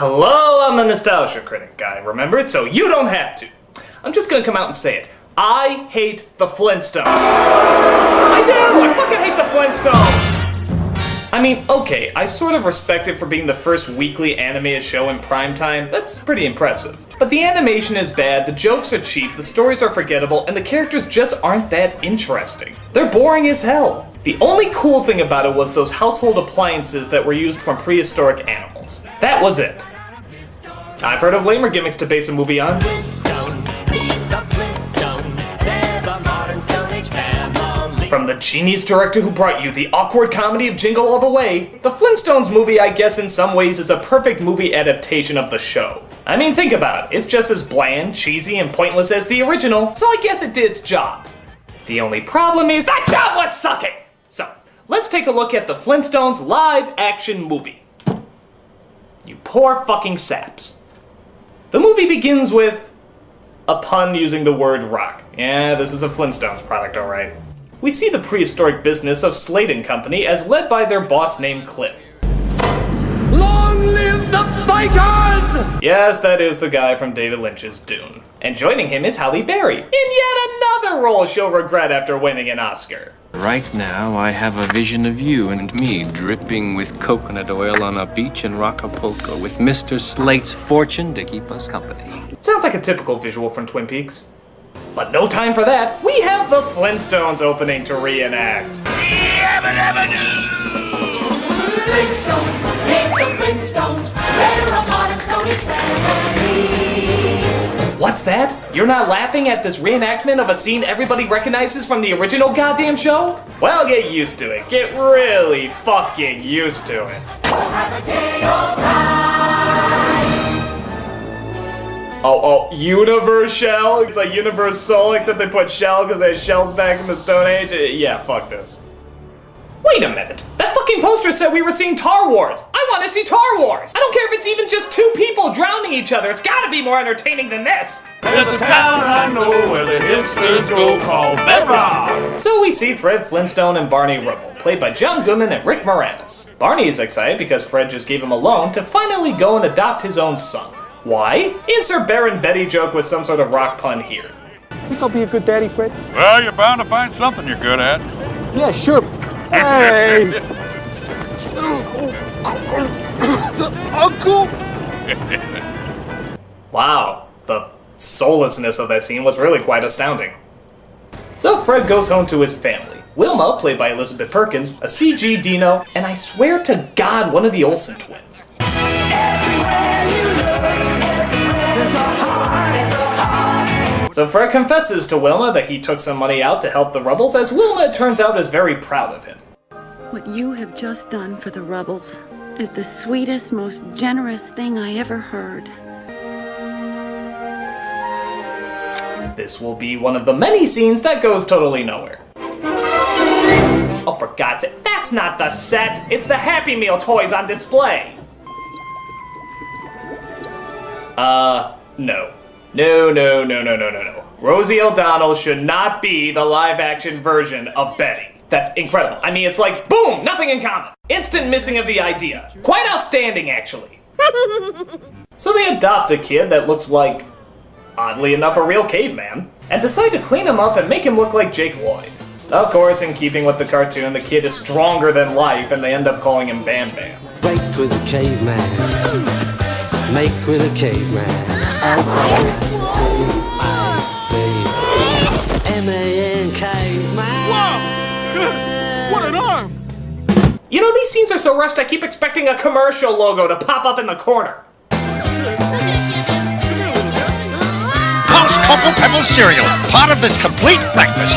Hello, I'm the Nostalgia Critic guy, remember it? So you don't have to. I'm just gonna come out and say it. I hate the Flintstones. I do! I fucking hate the Flintstones! I mean, okay, I sort of respect it for being the first weekly animated show in primetime. That's pretty impressive. But the animation is bad, the jokes are cheap, the stories are forgettable, and the characters just aren't that interesting. They're boring as hell. The only cool thing about it was those household appliances that were used from prehistoric animals. That was it. I've heard of lamer gimmicks to base a movie on. From the genius director who brought you the awkward comedy of Jingle All the Way, the Flintstones movie, I guess in some ways, is a perfect movie adaptation of the show. I mean, think about it. It's just as bland, cheesy, and pointless as the original, so I guess it did its job. The only problem is that job was sucking! So, let's take a look at the Flintstones live-action movie. You poor fucking saps. The movie begins with a pun using the word rock. Yeah, this is a Flintstones product, alright. We see the prehistoric business of Slade and Company as led by their boss named Cliff. Long live the fighters! Yes, that is the guy from David Lynch's Dune. And joining him is Halle Berry, in yet another role she'll regret after winning an Oscar. Right now, I have a vision of you and me dripping with coconut oil on a beach in Acapulco with Mr. Slate's fortune to keep us company. Sounds like a typical visual from Twin Peaks. But no time for that. We have the Flintstones opening to reenact. Flintstones, meet the Flintstones. They're a modern Stone Age family. What's that? You're not laughing at this reenactment of a scene everybody recognizes from the original goddamn show? Well, get used to it. Get really fucking used to it. We'll have a gay old time. Oh, Universe Shell? It's like Universe Soul, except they put Shell because they had shells back in the Stone Age? Yeah, fuck this. Wait a minute. That fucking poster said we were seeing Tar Wars. I want to see Tar Wars. I don't care if it's even just two people drowning each other. It's gotta be more entertaining than this. There's a town I know where the hipsters go called Bedrock. So we see Fred Flintstone and Barney Rubble, played by John Goodman and Rick Moranis. Barney is excited because Fred just gave him a loan to finally go and adopt his own son. Why? Insert Baron Betty joke with some sort of rock pun here. Think I'll be a good daddy, Fred? Well, you're bound to find something you're good at. Yeah, sure. Hey! Uncle! Wow, the soullessness of that scene was really quite astounding. So Fred goes home to his family. Wilma, played by Elizabeth Perkins, a CG Dino, and I swear to God, one of the Olsen twins. So Fred confesses to Wilma that he took some money out to help the Rubbles, as Wilma, it turns out, is very proud of him. What you have just done for the Rubbles is the sweetest, most generous thing I ever heard. This will be one of the many scenes that goes totally nowhere. Oh, for God's sake, that's not the set! It's the Happy Meal toys on display! No. No. Rosie O'Donnell should not be the live-action version of Betty. That's incredible. I mean, it's like, boom, nothing in common. Instant missing of the idea. Quite outstanding, actually. So they adopt a kid that looks like, oddly enough, a real caveman, and decide to clean him up and make him look like Jake Lloyd. Of course, in keeping with the cartoon, the kid is stronger than life, and they end up calling him Bam Bam. Break with a caveman. Make with a caveman. C-I-V-M-A-N caveman. Wow! What an arm! You know, these scenes are so rushed I keep expecting a commercial logo to pop up in the corner. Post Cocoa Pebbles cereal, part of this complete breakfast.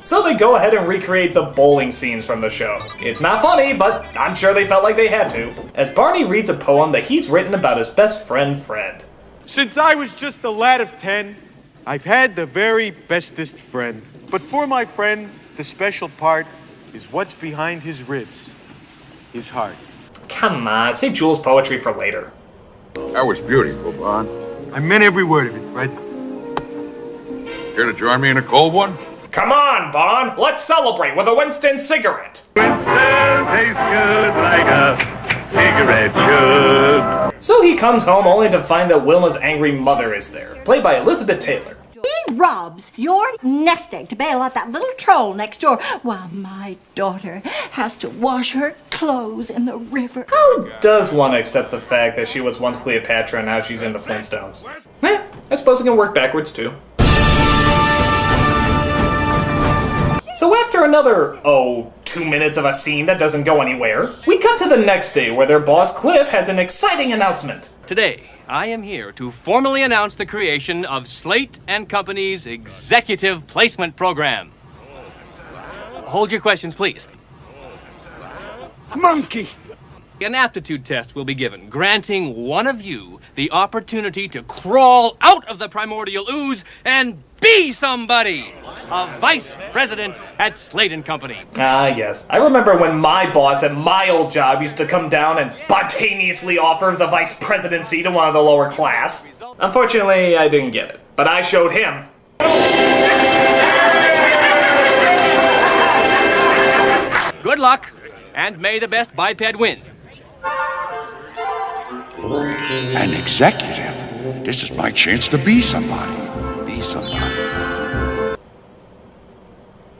So they go ahead and recreate the bowling scenes from the show. It's not funny, but I'm sure they felt like they had to, as Barney reads a poem that he's written about his best friend, Fred. Since I was just a lad of 10, I've had the very bestest friend. But for my friend, the special part is what's behind his ribs, his heart. Come on, save Jules' poetry for later. That was beautiful, Bon. I meant every word of it, Fred. Care to join me in a cold one? Come on, Bond, let's celebrate with a Winston cigarette. Winston tastes good like a cigarette should. So he he comes home only to find that Wilma's angry mother is there, played by Elizabeth Taylor. He robs your nest egg to bail out that little troll next door while my daughter has to wash her clothes in the river. How does one accept the fact that she was once Cleopatra and now she's in the Flintstones? I suppose it can work backwards too. So after another, 2 minutes of a scene that doesn't go anywhere, we cut to the next day where their boss Cliff has an exciting announcement. Today, I am here to formally announce the creation of Slate & Company's Executive Placement Program. Hold your questions, please. Monkey! An aptitude test will be given, granting one of you the opportunity to crawl out of the primordial ooze and be somebody. A vice president at Slate & Company. Ah, yes. I remember when my boss at my old job used to come down and spontaneously offer the vice presidency to one of the lower class. Unfortunately, I didn't get it, but I showed him. Good luck, and may the best biped win. An executive? This is my chance to be somebody. Be somebody.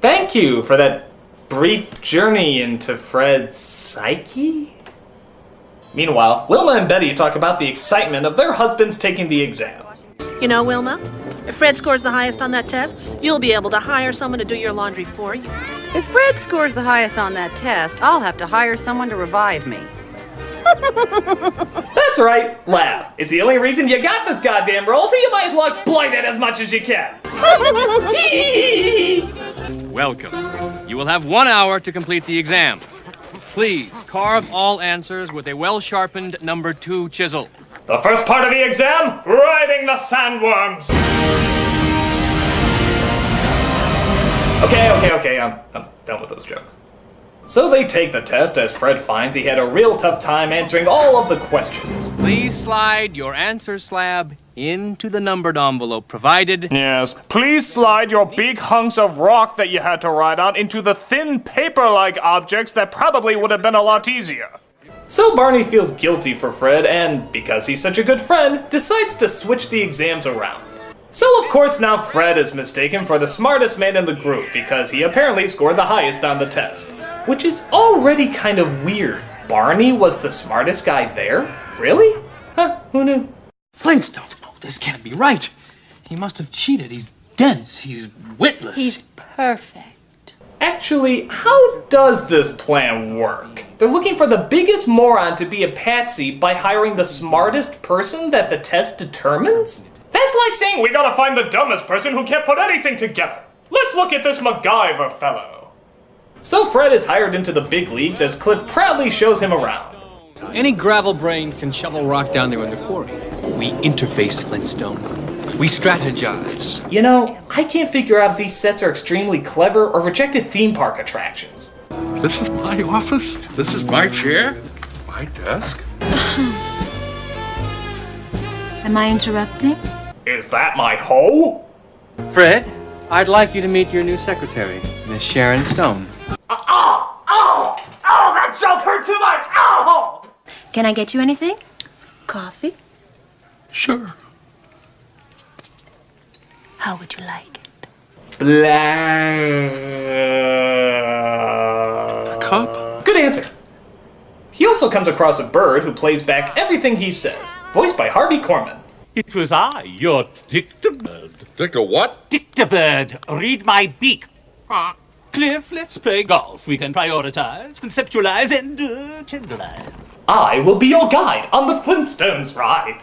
Thank you for that brief journey into Fred's psyche? Meanwhile, Wilma and Betty talk about the excitement of their husbands taking the exam. You know, Wilma, if Fred scores the highest on that test, you'll be able to hire someone to do your laundry for you. If Fred scores the highest on that test, I'll have to hire someone to revive me. That's right, Lab. It's the only reason you got this goddamn role, so you might as well exploit it as much as you can. Welcome. You will have 1 hour to complete the exam. Please carve all answers with a well-sharpened number 2 chisel. The first part of the exam, riding the sandworms. Okay, I'm done with those jokes. So they take the test as Fred finds he had a real tough time answering all of the questions. Please slide your answer slab into the numbered envelope provided. Yes, please slide your big hunks of rock that you had to write on into the thin paper-like objects that probably would have been a lot easier. So Barney feels guilty for Fred and, because he's such a good friend, decides to switch the exams around. So of course now Fred is mistaken for the smartest man in the group because he apparently scored the highest on the test. Which is already kind of weird. Barney was the smartest guy there? Really? Huh, who knew? Flintstones? Oh, this can't be right. He must have cheated. He's dense. He's witless. He's perfect. Actually, how does this plan work? They're looking for the biggest moron to be a patsy by hiring the smartest person that the test determines? That's like saying we gotta find the dumbest person who can't put anything together. Let's look at this MacGyver fellow. So Fred is hired into the big leagues as Cliff proudly shows him around. Any gravel brain can shovel rock down there in the quarry. We interface, Flintstone. We strategize. You know, I can't figure out if these sets are extremely clever or rejected theme park attractions. This is my office. This is my chair. My desk. Am I interrupting? Is that my hoe? Fred, I'd like you to meet your new secretary, Miss Sharon Stone. That joke hurt too much! Oh! Can I get you anything? Coffee? Sure. How would you like it? Blah. A cup? Good answer. He also comes across a bird who plays back everything he says, voiced by Harvey Korman. It was I, your Dictabird. Dicta what? Dictabird, read my beak. Cliff, let's play golf. We can prioritize, conceptualize, and tenderize. I will be your guide on the Flintstones ride.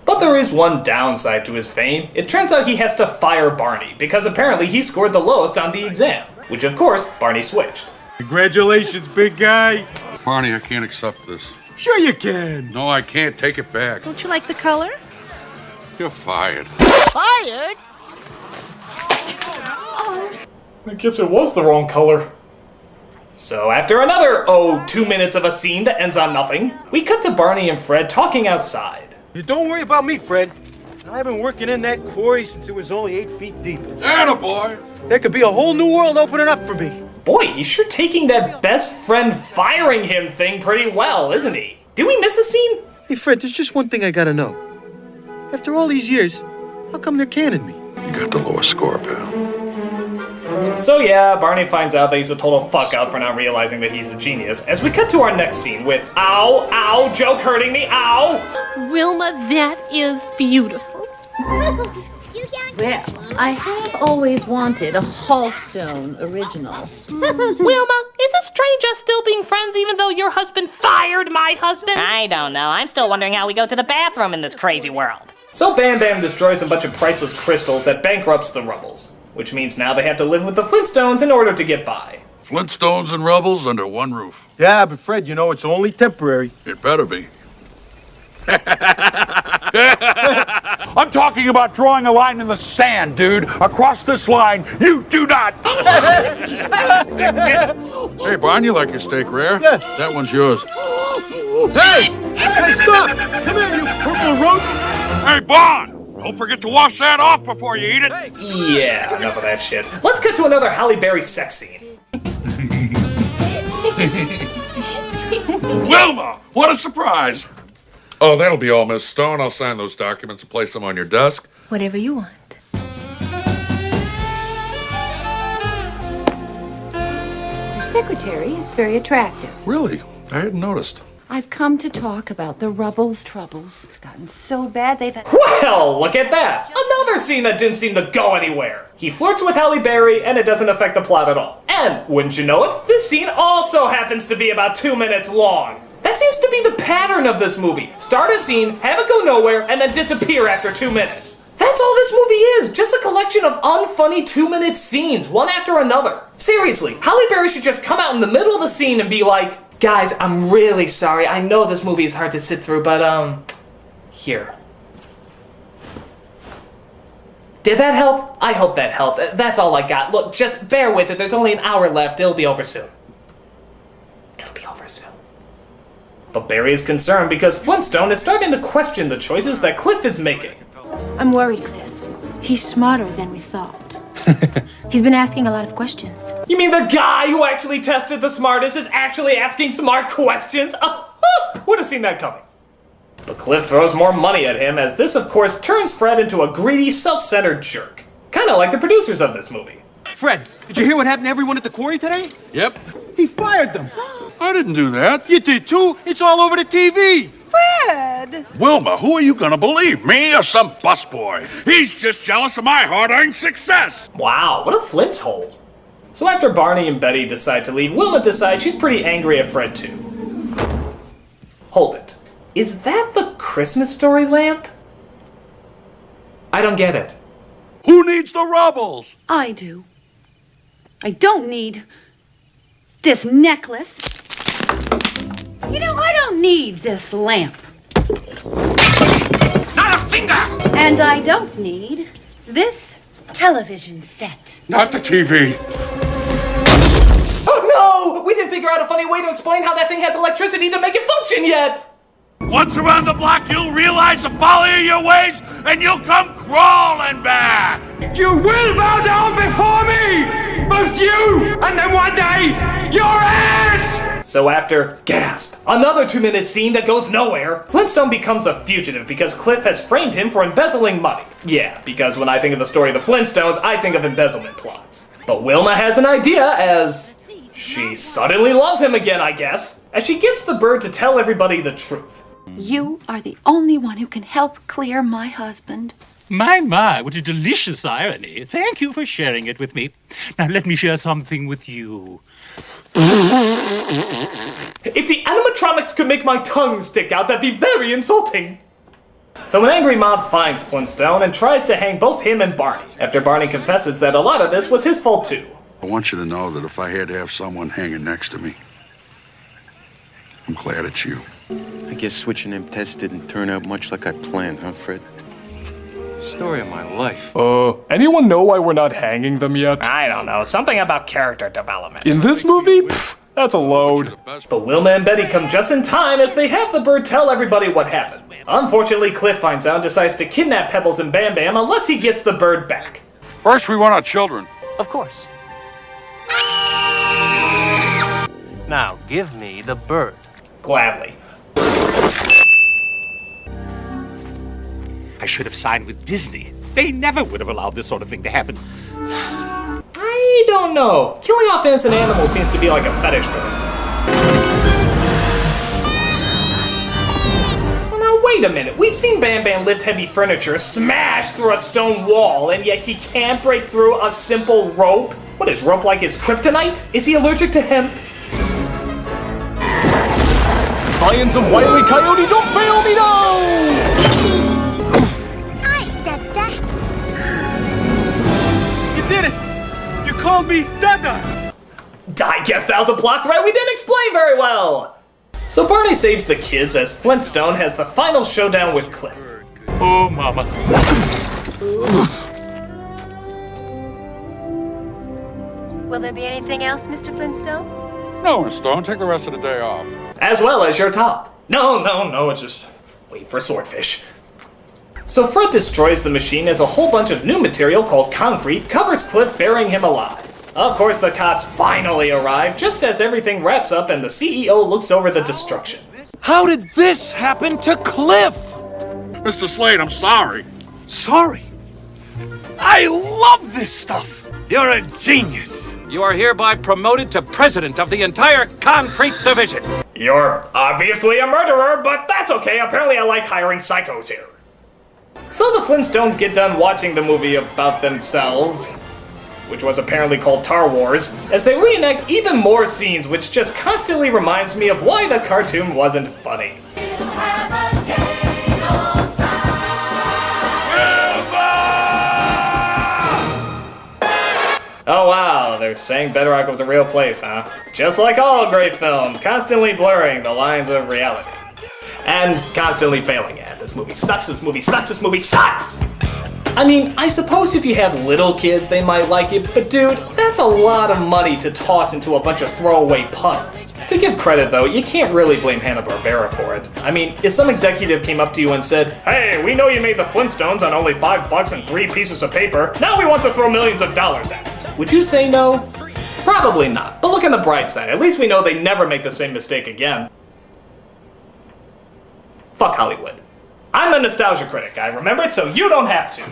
But there is one downside to his fame. It turns out he has to fire Barney, because apparently he scored the lowest on the exam, which of course, Barney switched. Congratulations, big guy. Barney, I can't accept this. Sure you can. No, I can't. Take it back. Don't you like the color? You're fired. Fired? I guess it was the wrong color. So after another, 2 minutes of a scene that ends on nothing, we cut to Barney and Fred talking outside. You don't worry about me, Fred. I've been working in that quarry since it was only 8 feet deep. Attaboy! There could be a whole new world opening up for me. Boy, he's sure taking that best friend firing him thing pretty well, isn't he? Did we miss a scene? Hey, Fred, there's just one thing I gotta know. After all these years, how come they're canning me? You got the lowest score, pal. So yeah, Barney finds out that he's a total fuck out for not realizing that he's a genius, as we cut to our next scene with ow, ow, joke hurting me, ow! Wilma, that is beautiful. Well, I have always wanted a Hallstone original. Wilma, is it strange us still being friends even though your husband fired my husband? I don't know. I'm still wondering how we go to the bathroom in this crazy world. So Bam Bam destroys a bunch of priceless crystals that bankrupts the Rubbles, which means now they have to live with the Flintstones in order to get by. Flintstones and Rubbles under one roof. Yeah, but Fred, you know it's only temporary. It better be. I'm talking about drawing a line in the sand, dude. Across this line, you do not. Hey, Barn, you like your steak rare? Yeah. That one's yours. Hey! Hey, stop! Come here, you purple rodent! Hey, Barn! Don't forget to wash that off before you eat it. Yeah, enough of that shit. Let's cut to another Halle Berry sex scene. Wilma, what a surprise. Oh, that'll be all, Miss Stone. I'll sign those documents and place them on your desk. Whatever you want. Your secretary is very attractive. Really? I hadn't noticed. I've come to talk about the Rubbles' troubles. It's gotten so bad they've had... Well, look at that! Another scene that didn't seem to go anywhere. He flirts with Halle Berry, and it doesn't affect the plot at all. And, wouldn't you know it, this scene also happens to be about 2 minutes long. That seems to be the pattern of this movie. Start a scene, have it go nowhere, and then disappear after 2 minutes. That's all this movie is, just a collection of unfunny 2-minute scenes, one after another. Seriously, Halle Berry should just come out in the middle of the scene and be like, guys, I'm really sorry. I know this movie is hard to sit through, but, here. Did that help? I hope that helped. That's all I got. Look, just bear with it. There's only an hour left. It'll be over soon. It'll be over soon. But Barry is concerned because Flintstone is starting to question the choices that Cliff is making. I'm worried, Cliff. He's smarter than we thought. He's been asking a lot of questions. You mean the guy who actually tested the smartest is actually asking smart questions? Would have seen that coming. But Cliff throws more money at him, as this, of course, turns Fred into a greedy, self-centered jerk. Kinda like the producers of this movie. Fred, did you hear what happened to everyone at the quarry today? Yep. He fired them. I didn't do that. You did too? It's all over the TV. Fred! Wilma, who are you gonna believe? Me or some busboy? He's just jealous of my hard-earned success. Wow, what a Flint's hole. So after Barney and Betty decide to leave, Wilma decides she's pretty angry at Fred too. Hold it. Is that the Christmas Story lamp? I don't get it. Who needs the Rubbles? I do. I don't need this necklace. You know, I don't need this lamp. Not a finger! And I don't need this television set. Not the TV. Oh no! We didn't figure out a funny way to explain how that thing has electricity to make it function yet! Once around the block, you'll realize the folly of your ways, and you'll come crawling back. You will bow down before me! Both you, and then one day, your ass! So after, gasp, another 2-minute scene that goes nowhere, Flintstone becomes a fugitive because Cliff has framed him for embezzling money. Yeah, because when I think of the story of the Flintstones, I think of embezzlement plots. But Wilma has an idea as she suddenly loves him again, I guess, as she gets the bird to tell everybody the truth. You are the only one who can help clear my husband. My, what a delicious irony. Thank you for sharing it with me. Now let me share something with you. If the animatronics could make my tongue stick out, that'd be very insulting. So an angry mob finds Flintstone and tries to hang both him and Barney, after Barney confesses that a lot of this was his fault too. I want you to know that if I had to have someone hanging next to me, I'm glad it's you. I guess switching them tests didn't turn out much like I planned, huh, Fred? Story of my life. Anyone know why we're not hanging them yet? I don't know. Something about character development. In this movie? Pfft, that's a load. But Wilma and Betty come just in time as they have the bird tell everybody what happened. Unfortunately, Cliff finds out and decides to kidnap Pebbles and Bam Bam unless he gets the bird back. First, we want our children. Of course. Now, give me the bird. Gladly. should have signed with Disney. They never would have allowed this sort of thing to happen. I don't know. Killing off innocent animals seems to be like a fetish for them. Well, now wait a minute. We've seen Bam Bam lift heavy furniture, smash through a stone wall, and yet he can't break through a simple rope? What is rope like his kryptonite? Is he allergic to hemp? Science of Wile E. Coyote, don't fail me now! You did it! You called me Dada! I guess that was a plot thread we didn't explain very well! So Barney saves the kids as Flintstone has the final showdown with Cliff. Oh, Mama. Will there be anything else, Mr. Flintstone? No, Miss Stone, take the rest of the day off. As well as your top. No, it's just wait for swordfish. So Fred destroys the machine as a whole bunch of new material called concrete covers Cliff, burying him alive. Of course, the cops finally arrive just as everything wraps up and the CEO looks over the destruction. How did this happen to Cliff? Mr. Slade, I'm sorry. Sorry? I love this stuff. You're a genius. You are hereby promoted to president of the entire concrete division. You're obviously a murderer, but that's okay. Apparently I like hiring psychos here. So the Flintstones get done watching the movie about themselves, which was apparently called Tar Wars, as they reenact even more scenes, which just constantly reminds me of why the cartoon wasn't funny. Oh wow, they're saying Bedrock was a real place, huh? Just like all great films, constantly blurring the lines of reality. And constantly failing at. This movie sucks, this movie sucks, this movie sucks! I mean, I suppose if you have little kids, they might like it, but dude, that's a lot of money to toss into a bunch of throwaway puns. To give credit though, you can't really blame Hanna-Barbera for it. I mean, if some executive came up to you and said, "Hey, we know you made the Flintstones on only $5 and 3 pieces of paper, now we want to throw millions of dollars at it," would you say no? Probably not, but look on the bright side, at least we know they never make the same mistake again. Fuck Hollywood. I'm a nostalgia critic, I remember it so you don't have to.